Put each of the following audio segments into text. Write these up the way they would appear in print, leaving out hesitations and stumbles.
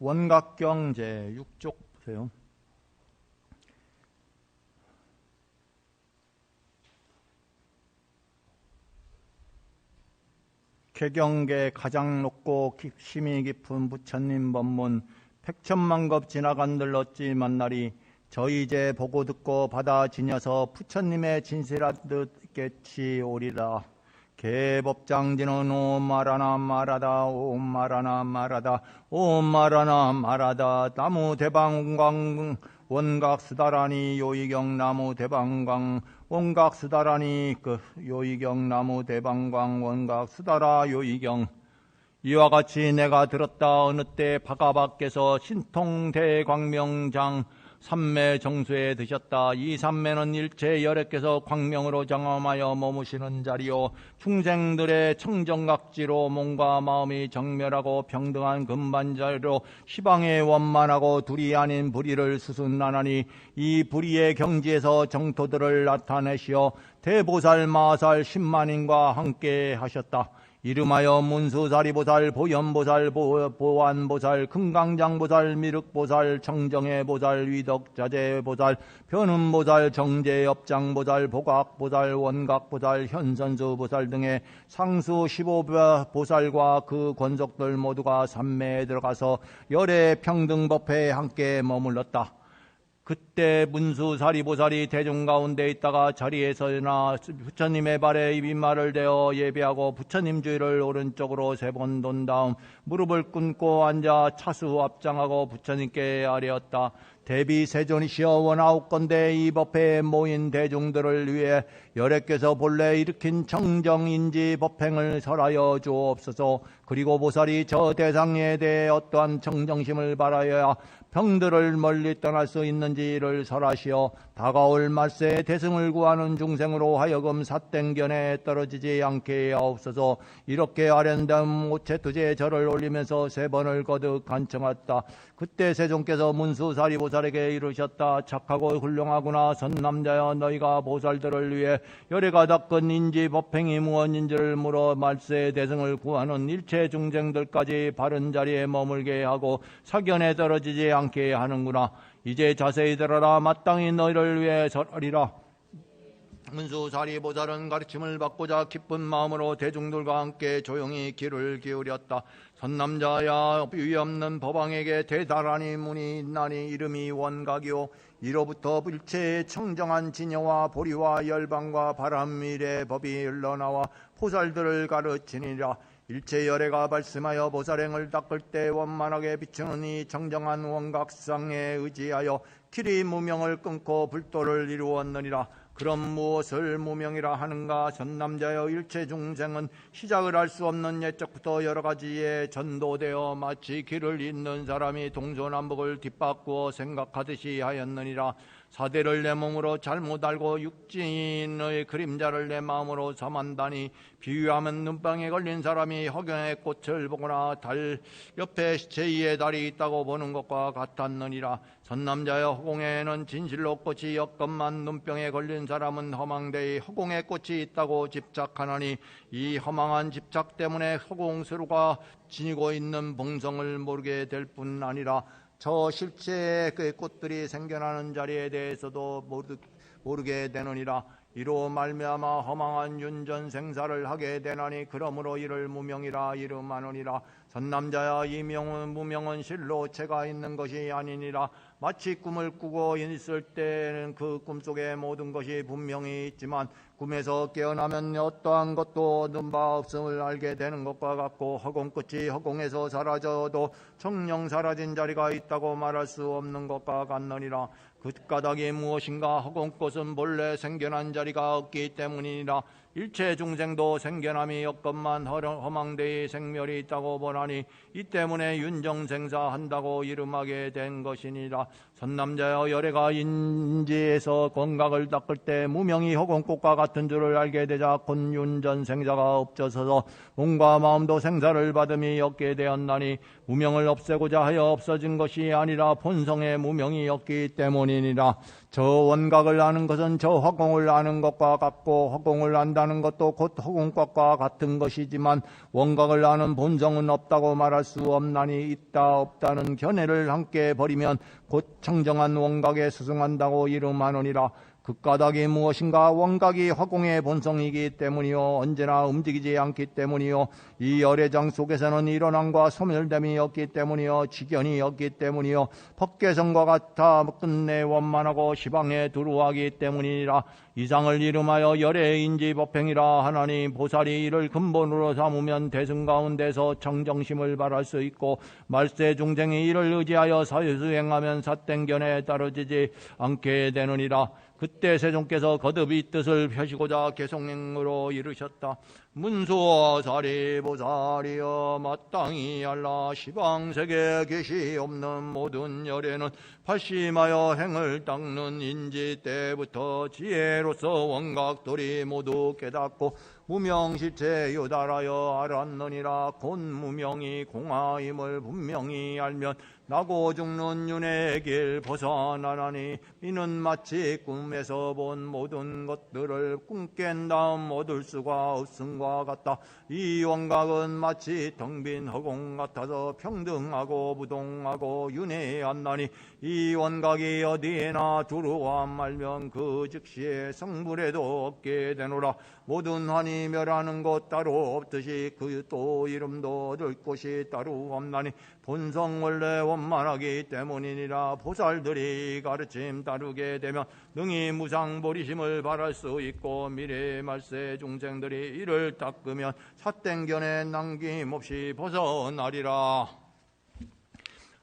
원각경 제6쪽 보세요. 개경계 가장 높고 심이 깊은 부처님 법문 백천만겁 지나간들 어찌 만나리 저희 이제 보고 듣고 받아 지녀서 부처님의 진실하듯 깨치 오리라. 개법장지는 옴 말하나 말하다 옴 말하나 말하다 옴 말하나 말하다 나무 대방광 원각수다라니 요이경 나무 대방광 원각수다라니 요이경 나무 대방광 원각수다라 요이경. 이와 같이 내가 들었다. 어느 때 바가밖에서 신통대광명장 삼매 정수에 드셨다. 이 삼매는 일체 열애께서 광명으로 장엄하여 머무시는 자리요 중생들의 청정각지로 몸과 마음이 정멸하고 평등한 금반자리로 시방에 원만하고 둘이 아닌 불의를 수순나나니 이 불의의 경지에서 정토들을 나타내시어 대보살 마살 10만인과 함께 하셨다. 이름하여 문수사리보살, 보현보살, 보안보살, 금강장보살, 미륵보살, 청정해보살, 위덕자재보살, 변음보살, 정제업장보살, 보각보살, 원각보살, 현선수보살 등의 상수 15보살과 그 권속들 모두가 삼매에 들어가서 열애 평등법회에 함께 머물렀다. 그때 문수사리보살이 대중 가운데 있다가 자리에서 일어나 부처님의 발에 입인말을 대어 예배하고 부처님 주위를 오른쪽으로 3번 돈 다음 무릎을 꿇고 앉아 차수 앞장하고 부처님께 아뢰었다. 대비 세존이시여 원하옵건대 이 법회에 모인 대중들을 위해 열애께서 본래 일으킨 청정인지 법행을 설하여 주옵소서. 그리고 보살이 저 대상에 대해 어떠한 청정심을 바라여야 병들을 멀리 떠날 수 있는지를 설하시어 다가올 말세에 대승을 구하는 중생으로 하여금 사땡견에 떨어지지 않게 하옵소서. 이렇게 아련다음 오체투제에 절을 올리면서 3번을 거듭 간청했다. 그때 세존께서 문수사리보살에게 이르셨다. 착하고 훌륭하구나. 선남자여, 너희가 보살들을 위해 열애가 닦은 인지 법행이 무엇인지를 물어 말세에 대승을 구하는 일체 중생들까지 바른 자리에 머물게 하고 사견에 떨어지지 않게 하는구나. 이제 자세히 들어라. 마땅히 너희를 위해 절하리라. 문수사리보살은 가르침을 받고자 기쁜 마음으로 대중들과 함께 조용히 귀를 기울였다. 선남자야, 위없는 법왕에게 대단하니 문이 있나니 이름이 원각이요 이로부터 일체의 청정한 진여와 보리와 열방과 바람 일의 법이 흘러나와 보살들을 가르치니라. 일체 열애가 발심하여 보살행을 닦을 때 원만하게 비추는 이 정정한 원각상에 의지하여 길이 무명을 끊고 불도를 이루었느니라. 그럼 무엇을 무명이라 하는가? 전남자여, 일체 중생은 시작을 할 수 없는 옛적부터 여러 가지에 전도되어 마치 길을 잇는 사람이 동서남북을 뒷바꾸어 생각하듯이 하였느니라. 사대를 내 몸으로 잘못 알고 육진의 그림자를 내 마음으로 삼한다니 비유하면 눈방에 걸린 사람이 허경의 꽃을 보거나 달 옆에 제2의 달이 있다고 보는 것과 같았느니라. 선남자여, 허공에는 진실로 꽃이 없건만 눈병에 걸린 사람은 허망되이 허공에 꽃이 있다고 집착하나니 이 허망한 집착 때문에 허공스루가 지니고 있는 봉성을 모르게 될 뿐 아니라 저 실제의 그 꽃들이 생겨나는 자리에 대해서도 모르게 되느니라. 이로 말미암아 허망한 윤전생사를 하게 되나니 그러므로 이를 무명이라 이름하느니라. 선남자야, 이 무명은 실로 체가 있는 것이 아니니라. 마치 꿈을 꾸고 있을 때는 그 꿈속에 모든 것이 분명히 있지만 꿈에서 깨어나면 어떠한 것도 얻은 바 없음을 알게 되는 것과 같고 허공꽃이 허공에서 사라져도 정녕 사라진 자리가 있다고 말할 수 없는 것과 같느니라. 그 까닭이 무엇인가? 허공꽃은 본래 생겨난 자리가 없기 때문이니라. 일체 중생도 생겨남이 없건만 허망되이 생멸이 있다고 보나니 이 때문에 윤정생사한다고 이름하게 된 것이니라. 선남자여, 열애가 인지에서 건각을 닦을 때 무명이 허공꽃과 같은 줄을 알게 되자 곧 윤전생사가 없어져서 몸과 마음도 생사를 받음이 없게 되었나니 무명을 없애고자 하여 없어진 것이 아니라 본성의 무명이 없기 때문이니라. 저 원각을 아는 것은 저 허공을 아는 것과 같고 허공을 안다 안다는 것도 곧 허공값과 같은 것이지만 원각을 아는 본성은 없다고 말할 수 없나니 있다 없다는 견해를 함께 버리면 곧 청정한 원각에 수승한다고 이름하느니라. 그 까닭이 무엇인가? 원각이 화공의 본성이기 때문이요 언제나 움직이지 않기 때문이요 이 열애장 속에서는 일어남과 소멸됨이 없기 때문이요 직견이 없기 때문이요 법계성과 같아 끝내 원만하고 시방에 두루하기 때문이라. 이상을 이름하여 열애인지 법행이라 하나니 보살이 이를 근본으로 삼으면 대승 가운데서 청정심을 발할 수 있고 말세 중생이 이를 의지하여 사유수행하면 삿땡견에 따르지 않게 되느니라. 그때 세존께서 거듭 이 뜻을 펴시고자 개성행으로 이르셨다. 문수와 사리보살이여 마땅히 알라. 시방세계에 계시 없는 모든 열애는 발심하여 행을 닦는 인지 때부터 지혜로서 원각들이 모두 깨닫고 무명실체 요달하여 알았느니라. 곧 무명이 공하임을 분명히 알면 나고 죽는 윤회의 길 벗어나나니 이는 마치 꿈에서 본 모든 것들을 꿈 깬 다음 얻을 수가 없음과 같다. 이 원각은 마치 텅 빈 허공 같아서 평등하고 부동하고 윤회한다니 이 원각이 어디에나 두루와 말면 그 즉시에 성불에도 없게 되노라. 모든 환이 멸하는 곳 따로 없듯이 그 또 이름도 얻을 곳이 따로 없나니 본성 원래 원만하기 때문이니라. 보살들이 가르침 따르게 되면 능히 무상보리심을 바랄 수 있고 미래 말세 중생들이 이를 닦으면 삿땡견에 남김없이 벗어나리라.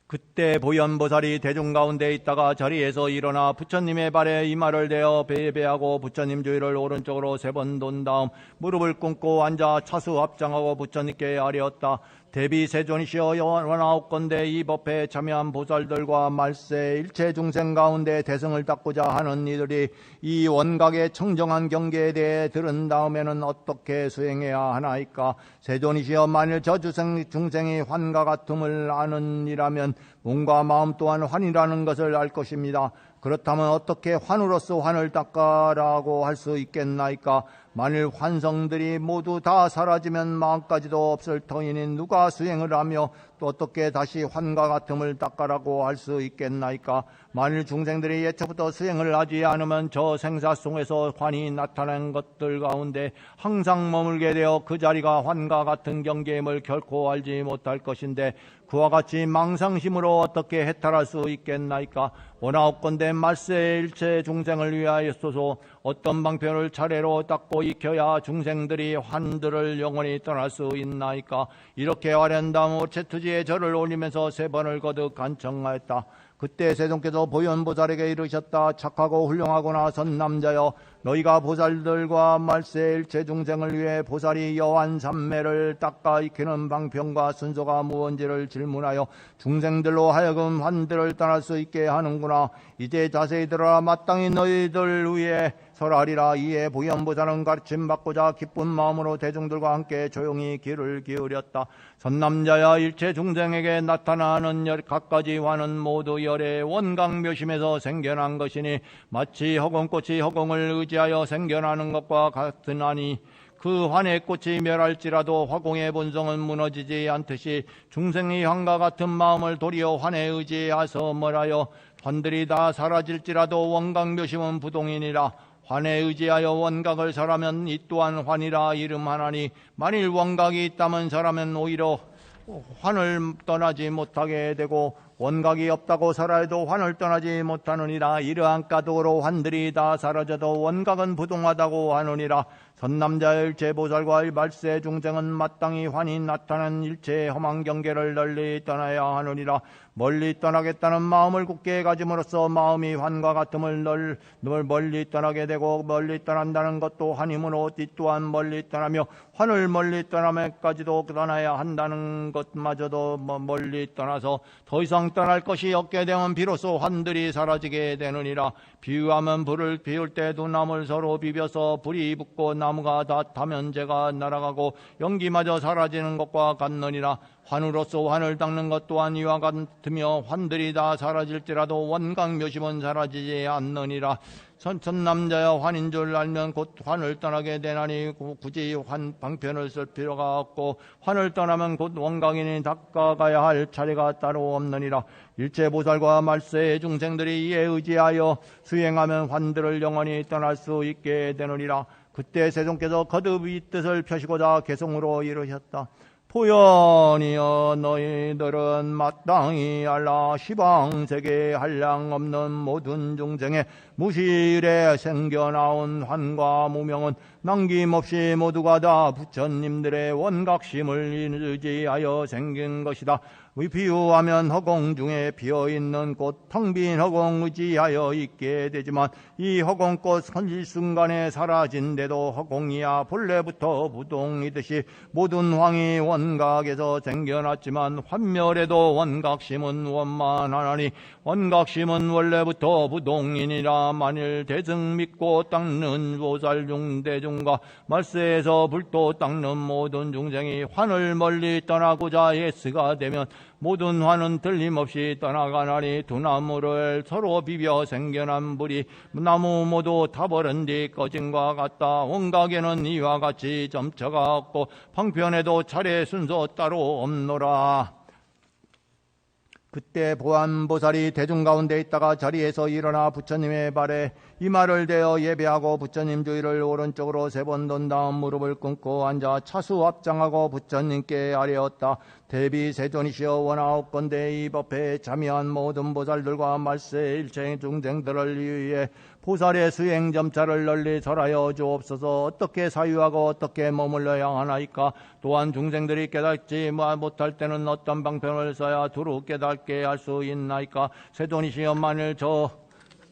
그때 보현보살이 대중 가운데 있다가 자리에서 일어나 부처님의 발에 이마를 대어 배배하고 부처님 주위를 오른쪽으로 3번 돈 다음 무릎을 꿇고 앉아 차수 합장하고 부처님께 아뢰었다. 대비 세존이시여 원아홉건대 이 법회에 참여한 보살들과 말세 일체 중생 가운데 대승을 닦고자 하는 이들이 이 원각의 청정한 경계에 대해 들은 다음에는 어떻게 수행해야 하나이까? 세존이시여 만일 저 중생이 환과 같음을 아는 이라면 몸과 마음 또한 환이라는 것을 알 것입니다. 그렇다면 어떻게 환으로서 환을 닦아라고 할 수 있겠나이까? 만일 환성들이 모두 다 사라지면 마음까지도 없을 터이니 누가 수행을 하며 또 어떻게 다시 환과 같음을 닦아라고 할 수 있겠나이까? 만일 중생들이 예초부터 수행을 하지 않으면 저 생사 속에서 환이 나타난 것들 가운데 항상 머물게 되어 그 자리가 환과 같은 경계임을 결코 알지 못할 것인데 그와 같이 망상심으로 어떻게 해탈할 수 있겠나이까? 원아홉건대 말세 일체 중생을 위하여서서 어떤 방편을 차례로 닦고 익혀야 중생들이 환들을 영원히 떠날 수 있나이까? 이렇게 아련 다음 오체투지에 절을 올리면서 3번을 거듭 간청하였다. 그때 세존께서 보현보살에게 이르셨다. 착하고 훌륭하거나 선남자여, 너희가 보살들과 말세 일체 중생을 위해 보살이 여한 삼매를 닦아 익히는 방편과 순서가 무언지를 질문하여 중생들로 하여금 환들을 떠날 수 있게 하는구나. 이제 자세히 들어라. 마땅히 너희들 위해 설하리라. 이에 보현보살은 가르침받고자 기쁜 마음으로 대중들과 함께 조용히 귀를 기울였다. 선남자야, 일체 중생에게 나타나는 각가지 환은 모두 열의 원각묘심에서 생겨난 것이니 마치 허공꽃이 허공을 의지하여 생겨나는 것과 같으나니 그 환의 꽃이 멸할지라도 화공의 본성은 무너지지 않듯이 중생이 환과 같은 마음을 도리어 환에 의지하서 멀하여 환들이 다 사라질지라도 원각묘심은 부동이니라. 환에 의지하여 원각을 설하면 이 또한 환이라 이름하나니 만일 원각이 있다면 설하면 오히려 환을 떠나지 못하게 되고 원각이 없다고 설하여도 환을 떠나지 못하느니라. 이러한 까닭으로 환들이 다 사라져도 원각은 부동하다고 하느니라. 선남자 일체 보살과 말세 중생은 마땅히 환이 나타난 일체의 험한 경계를 널리 떠나야 하느니라. 멀리 떠나겠다는 마음을 굳게 가짐으로써 마음이 환과 같음을 멀리 떠나게 되고 멀리 떠난다는 것도 환이므로 이 또한 멀리 떠나며 환을 멀리 떠나면까지도 떠나야 한다는 것마저도 멀리 떠나서 더 이상 떠날 것이 없게 되면 비로소 환들이 사라지게 되느니라. 비유하면 불을 피울 때 두 나무를 서로 비벼서 불이 붙고 나무가 다 타면 재가 날아가고 연기마저 사라지는 것과 같느니라. 환으로서 환을 닦는 것 또한 이와 같으며 환들이 다 사라질지라도 원각 묘심은 사라지지 않느니라. 선남자여 환인 줄 알면 곧 환을 떠나게 되나니 굳이 환 방편을 쓸 필요가 없고 환을 떠나면 곧 원각이니 닦아가야 할 차례가 따로 없느니라. 일체보살과 말세의 중생들이 이에 의지하여 수행하면 환들을 영원히 떠날 수 있게 되느니라. 그때 세존께서 거듭 이 뜻을 펴시고자 개성으로 이르셨다. 보연이여 너희들은 마땅히 알라. 시방세계에 한량 없는 모든 중생의 무실에 생겨나온 환과 무명은 남김없이 모두가 다 부처님들의 원각심을 의지하여 생긴 것이다. 비유하면 허공 중에 비어있는 꽃 텅 빈 허공 의지하여 있게 되지만 이 허공꽃 선실순간에 사라진데도 허공이야 본래부터 부동이듯이 모든 황이 원각에서 생겨났지만 환멸에도 원각심은 원만하나니 원각심은 원래부터 부동이니라. 만일 대승 믿고 닦는 보살 중대중과 말세에서 불도 닦는 모든 중생이 환을 멀리 떠나고자 예스가 되면 모든 환은 틀림없이 떠나가나니 두 나무를 서로 비벼 생겨난 불이 나무 모두 타버린 뒤 꺼진과 같다. 원각에는 이와 같이 점처가 없고 방편에도 차례 순서 따로 없노라. 그때 보안보살이 대중 가운데 있다가 자리에서 일어나 부처님의 발에 이마를 대어 예배하고 부처님 주위를 오른쪽으로 3번 돈 다음 무릎을 꿇고 앉아 차수 합장하고 부처님께 아뢰었다. 대비 세존이시여 원하옵건대 이 법회에 참여한 모든 보살들과 말세 일체 중생들을 위해 보살의 수행 점차를 널리 설하여 주옵소서. 어떻게 사유하고 어떻게 머물러야 하나이까? 또한 중생들이 깨닫지 못할 때는 어떤 방편을 써야 두루 깨닫게 할 수 있나이까? 세존이시여 만일 저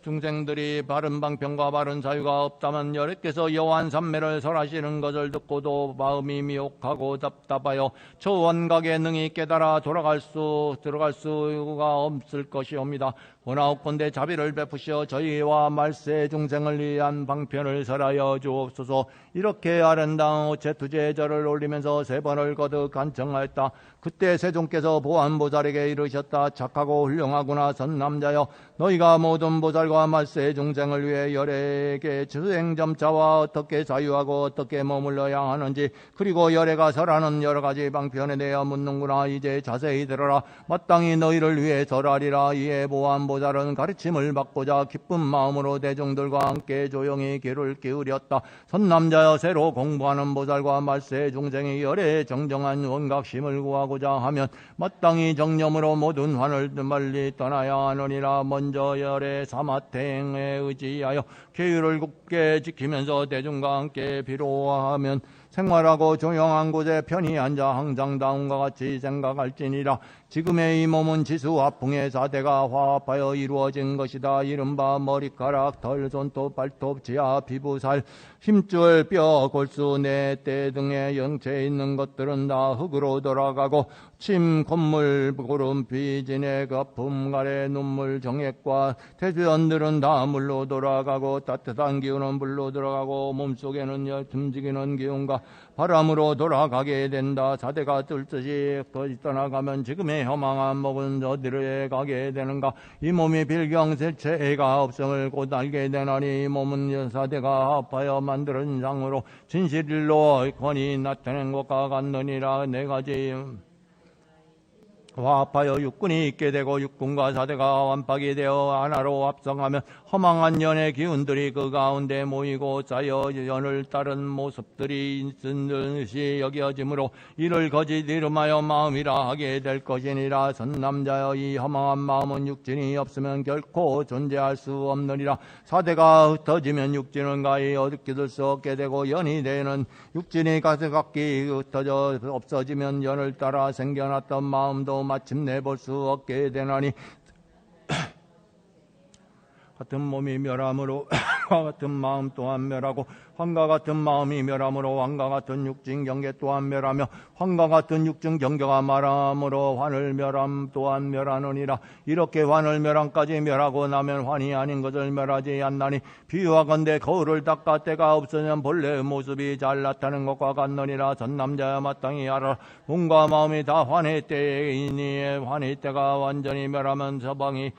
중생들이 바른 방편과 바른 사유가 없다면 여래께서 여호완 삼매를 설하시는 것을 듣고도 마음이 미혹하고 답답하여 저 원각에 능히 깨달아 들어갈 수가 없을 것이옵니다. 원하옵건대 자비를 베푸시어 저희와 말세 중생을 위한 방편을 설하여 주옵소서. 이렇게 아랜당 오체투제 절을 올리면서 3번을 거듭 간청하였다. 그때 세존께서 보안보살에게 이르셨다. 착하고 훌륭하구나 선남자여. 너희가 모든 보살과 말세 중생을 위해 열애에게 수행점차와 어떻게 사유하고 어떻게 머물러야 하는지 그리고 열애가 설하는 여러가지 방편에 대하여 묻는구나. 이제 자세히 들어라. 마땅히 너희를 위해 설하리라. 이에 보안보살은 가르침을 받고자 기쁜 마음으로 대중들과 함께 조용히 귀를 기울였다. 선남자여 새로 공부하는 보살과 말세 중생이 열애에 정정한 원각심을 구하고자 하면 마땅히 정념으로 모든 환을 멀리 떠나야 하느니라. 먼저 열애 사마탱에 의지하여 계율을 굳게 지키면서 대중과 함께 비로하면 생활하고 조용한 곳에 편히 앉아 항상 다음과 같이 생각할지니라. 지금의 이 몸은 지수 화풍의 4대가 화합하여 이루어진 것이다. 이른바 머리카락, 털, 손톱, 발톱, 지하, 피부, 살, 힘줄, 뼈, 골수, 뇌대 등의 영체에 있는 것들은 다 흙으로 돌아가고 침, 콧물, 고름, 비진의 거품, 가래, 눈물, 정액과 태수연들은 다 물로 돌아가고 따뜻한 기운은 물로 들어가고 몸속에는 움직이는 기운과 바람으로 돌아가게 된다. 4대가 뜰듯이 떠나가면 지금의 허망한 몸은 어디로 가게 되는가? 이 몸이 빌경색체가 없음을 곧 알게 되나니 이 몸은 4대가 합하여 만드는 상으로 진실일로 권이 나타낸 것과 같느니라. 4가지 화합하여 육군이 있게 되고 육군과 4대가 완박이 되어 하나로 합성하면 허망한 연의 기운들이 그 가운데 모이고 쌓여 연을 따른 모습들이 있은 듯이 여겨지므로 이를 거짓 이름하여 마음이라 하게 될 것이니라. 선남자여 이 허망한 마음은 육진이 없으면 결코 존재할 수 없느니라. 4대가 흩어지면 육진은 가히 어둡게 수 없게 되고 연이 되는 육진이 가득히 흩어져 없어지면 연을 따라 생겨났던 마음도 마침내 볼 수 없게 되나니 같은 몸이 멸함으로 같은 마음 또한 멸하고 황과 같은 마음이 멸함으로 황과 같은 육진 경계 또한 멸하며 황과 같은 육진 경계가 말함으로 환을 멸함 또한 멸하느니라. 이렇게 환을 멸함까지 멸하고 나면 환이 아닌 것을 멸하지 않나니 비유하건대 거울을 닦아 때가 없으면 본래의 모습이 잘 나타나는 것과 같느니라. 전남자야 마땅히 알아. 몸과 마음이 다 환의 때이니 환의 때가 완전히 멸하면 서방이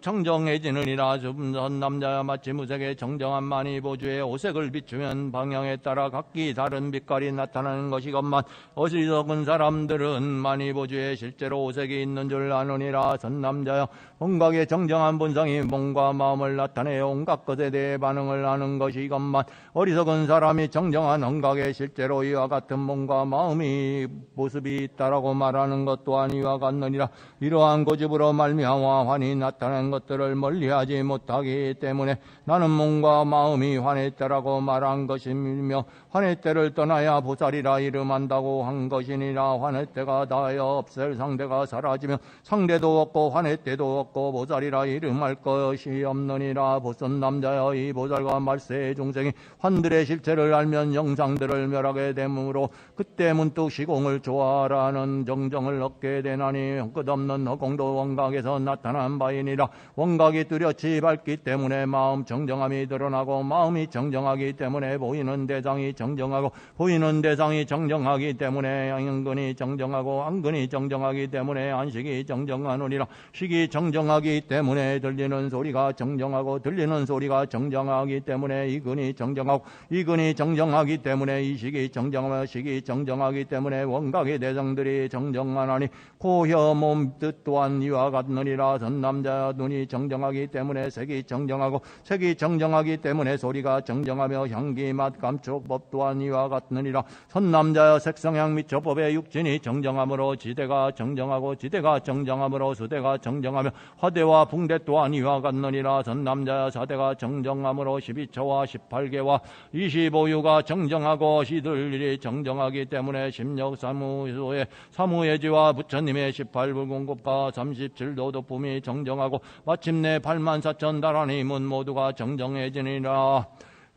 청정해지느니라. 전남자야 마치 무색의 정정한 만이 보주에 오색을 비추면 방향에 따라 각기 다른 빛깔이 나타나는 것이건만 어리석은 사람들은 만이 보주에 실제로 오색이 있는 줄 아느니라. 전남자야 온각의 정정한 본성이 몸과 마음을 나타내어 온갖 것에 대해 반응을 하는 것이건만 어리석은 사람이 정정한 온각에 실제로 이와 같은 몸과 마음이 모습이 있다라고 말하는 것 또한 이와 같느니라. 이러한 고집으로 말미암아 환이 나타난 것들을 멀리하지 못하기 때문에 나는 몸과 마음이 환의 때라고 말한 것이며 환의 때를 떠나야 보살이라 이름한다고 한 것이니라. 환의 때가 다하여 없을 상대가 사라지면 상대도 없고 환의 때도 없고 보살이라 이름할 것이 없느니라. 보선 남자여 이 보살과 말세의 중생이 환들의 실체를 알면 영상들을 멸하게 되므로 그때 문득 시공을 조화라는 정정을 얻게 되나니 끝없는 허공도 원각에서 나타난 바이니라. 원각이 뚜렷이 밝기 때문에 마음 정정함이 드러나고 마음이 정정하기 때문에 보이는 대상이 정정하고 보이는 대상이 정정하기 때문에 안근이 정정하고 안근이 정정하기 때문에 안식이 정정하느니라. 식이 정정하기 때문에 들리는 소리가 정정하고 들리는 소리가 정정하기 때문에 이근이 정정하고 이근이 정정하기 때문에 이식이 정정하며 식이 정정하기 때문에 원각의 대상들이 정정하나니 코, 혀, 몸, 뜻 또한 이와 같느니라. 전남자야 눈이 정정하기 때문에 색이 정정하고 색이 정정하기 때문에 소리가 정정하며 향기, 맛, 감촉법 또한 이와 같느니라. 선남자여 색성향 및 저법의 육진이 정정함으로 지대가 정정하고 지대가 정정함으로 수대가 정정하며 화대와 붕대 또한 이와 같느니라. 전남자여 사대가 정정함으로 12처와 18개와 25유가 정정하고 시들일이 정정하기 때문에 심력 사무소의 사무예지와 부처님의 18불공급과 37도 도품이 정정하고 마침내 84,000 다라님은 모두가 정정해지니라.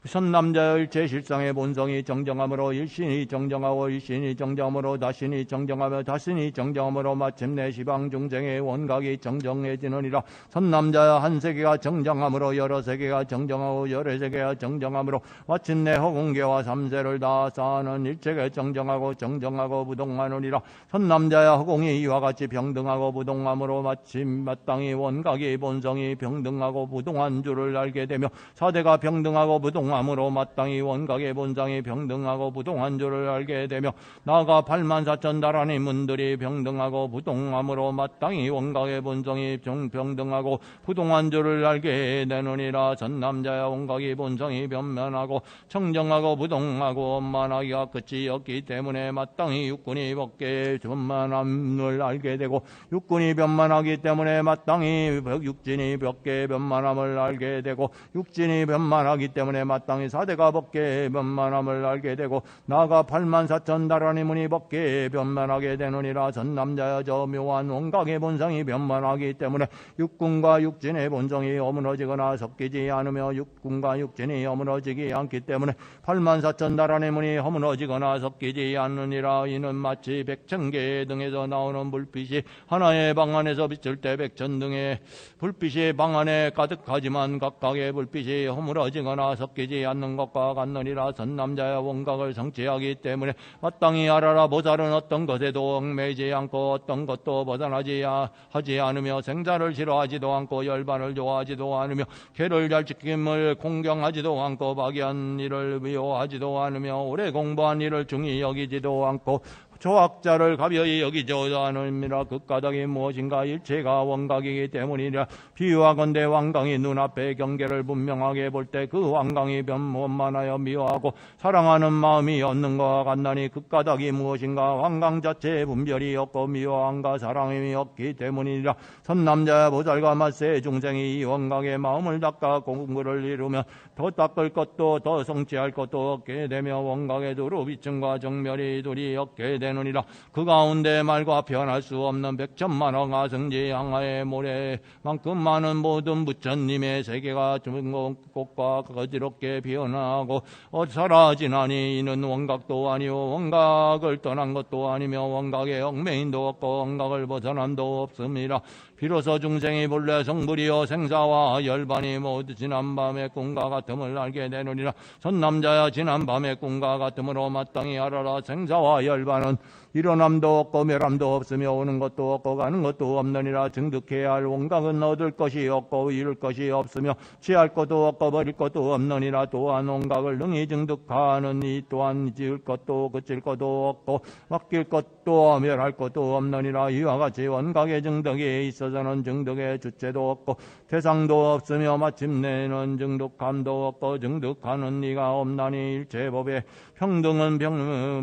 선남자의 일체실상의 본성이 정정함으로 일신이 정정하고 일신이 정정함으로 다신이 정정하며 다신이 정정함으로 마침내 시방중생의 원각이 정정해지느니라. 선남자야 한 세계가 정정함으로 여러 세계가 정정하고 여러 세계가 정정함으로 마침내 허공계와 삼세를 다 쌓는 일체가 정정하고 정정하고 부동하느니라. 선남자야 허공이 이와 같이 병등하고 부동함으로 마땅히 원각의 본성이 병등하고 부동한 줄을 알게 되며 사대가 병등하고 부동 함으로 마땅히 원각의 본성이 병등하고 부동한 줄을 알게 되며 나아가 84,000 다라니 문들이 병등하고 부동함으로 마땅히 원각의 본성이 병등하고 부동한 줄을 알게 되느니라. 전남자야 원각의 본성이 변면하고 정정하고 부동하고 원만하기가 끝이 없기 때문에 마땅히 육군이 벗게 변만함을 알게 되고 육군이 변만하기 때문에 마땅히 육진이 벗게 변만함을 알게 되고 육진이 변만하기 때문에 마땅히 사대가 벗게 변만함을 알게 되고 나아가 84,000 다라니 문이 벗게 변만하게 되느니라. 전남자여 저 묘한 원각의 본성이 변만하기 때문에 육군과 육진의 본성이 어무너지거나 섞이지 않으며 육군과 육진이 어무너지지 않기 때문에 84,000 다라니 문이 허무너지거나 섞이지 않느니라. 이는 마치 100,000개 등에서 나오는 불빛이 하나의 방 안에서 비칠 때 100,000 등의 불빛이 방 안에 가득하지만 각각의 불빛이 허물어지거나 섞이지 않는 것과 같느니라. 선남자야 원각을 성취하기 때문에 마땅히 알아라. 보살은 어떤 것에도 얽매이지 않고 어떤 것도 벗어나지 하지 않으며 생사를 싫어하지도 않고 열반을 좋아하지도 않으며 계를 잘 지킴을 공경하지도 않고 박이한 일을 미워하지도 않으며 오래 공부한 일을 중히 여기지도 않고 조학자를 가벼이 여기지 않음이라. 그 까닭이 무엇인가? 일체가 원각이기 때문이라. 비유하건대 왕강이 눈앞에 경계를 분명하게 볼 때 그 왕강이 원만하여 미워하고 사랑하는 마음이 없는 것과 같나니 그 까닭이 무엇인가? 왕강 자체에 분별이 없고 미워함과 사랑이 없기 때문이라. 선남자야 보살과 말세 중생이 이 원각의 마음을 닦아 공부를 이루면 더 닦을 것도 더 성취할 것도 얻게 되며 원각의 두루 비층과 정멸이 둘이 얻게 되며 되느니라. 그 가운데 말과 변할 수 없는 백천만억 아성지 양하의 모래만큼 많은 모든 부처님의 세계가 중곡과 거지롭게 변하고 사라지나니 이는 원각도 아니요 원각을 떠난 것도 아니며 원각의 얽매인도 없고 원각을 벗어남도 없습니다. 비로소 중생이 본래 성불이요 생사와 열반이 모두 지난밤의 꿈과 같음을 알게 되느니라. 선남자야 지난밤의 꿈과 같음으로 마땅히 알아라. 생사와 열반은 일어남도 없고 멸함도 없으며 오는 것도 없고 가는 것도 없느니라. 증득해야 할 원각은 얻을 것이 없고 잃을 것이 없으며 취할 것도 없고 버릴 것도 없느니라. 또한 원각을 능히 증득하는 이 또한 지을 것도 그칠 것도 없고 맡길 것도 멸할 것도 없느니라. 이와 같이 원각의 증득에 있어서는 증득의 주체도 없고 대상도 없으며 마침내는 증득함도 없고 증득하는 이가 없나니 일체법에 평등은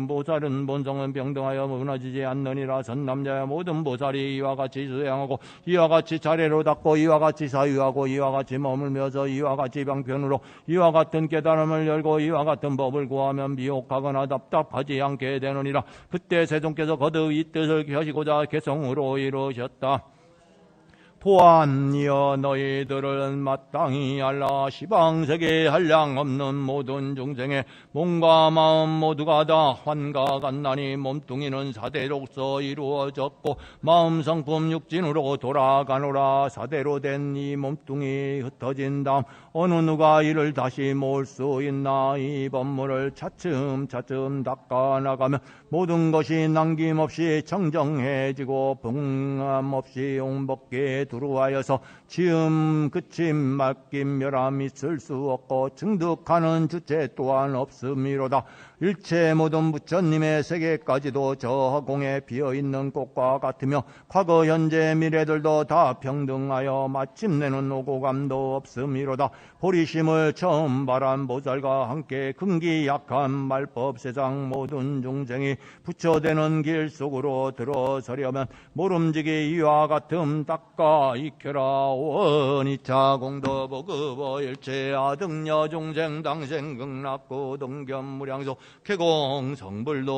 보살은 본성은 병등하여 무너지지 않느니라. 선남자야 모든 보살이 이와 같이 수양하고 이와 같이 차례로 닦고 이와 같이 사유하고 이와 같이 머물면서 이와 같이 방편으로 이와 같은 깨달음을 열고 이와 같은 법을 구하면 미혹하거나 답답하지 않게 되느니라. 그때 세존께서 거듭 이 뜻을 펴시고자 개성으로 이루셨다. 또한 이어 너희들은 마땅히 알라. 시방세계에 한량 없는 모든 중생의 몸과 마음 모두가 다 환각한나니 몸뚱이는 사대로서 이루어졌고 마음 성품 육진으로 돌아가노라. 사대로 된 이 몸뚱이 흩어진 다음 어느 누가 이를 다시 모을 수 있나. 이 법문을 차츰차츰 닦아나가면 모든 것이 남김없이 청정해지고 분함 없이 용법계에 두루하여서 지음 그침 맡김 멸함 있을 수 없고 증득하는 주체 또한 없음이로다. 일체 모든 부처님의 세계까지도 저 허공에 비어있는 꽃과 같으며 과거 현재 미래들도 다 평등하여 마침내는 오고 감도 없음이로다. 보리심을 처음 발한 보살과 함께 근기 약한 말법 세상 모든 중생이 부처되는 길 속으로 들어서려면 모름지기 이와 같음 닦아 익혀라. 원이차 공도 보급어 일체 아등여 중생 당생 극락구 등견 무량소 개공 성불도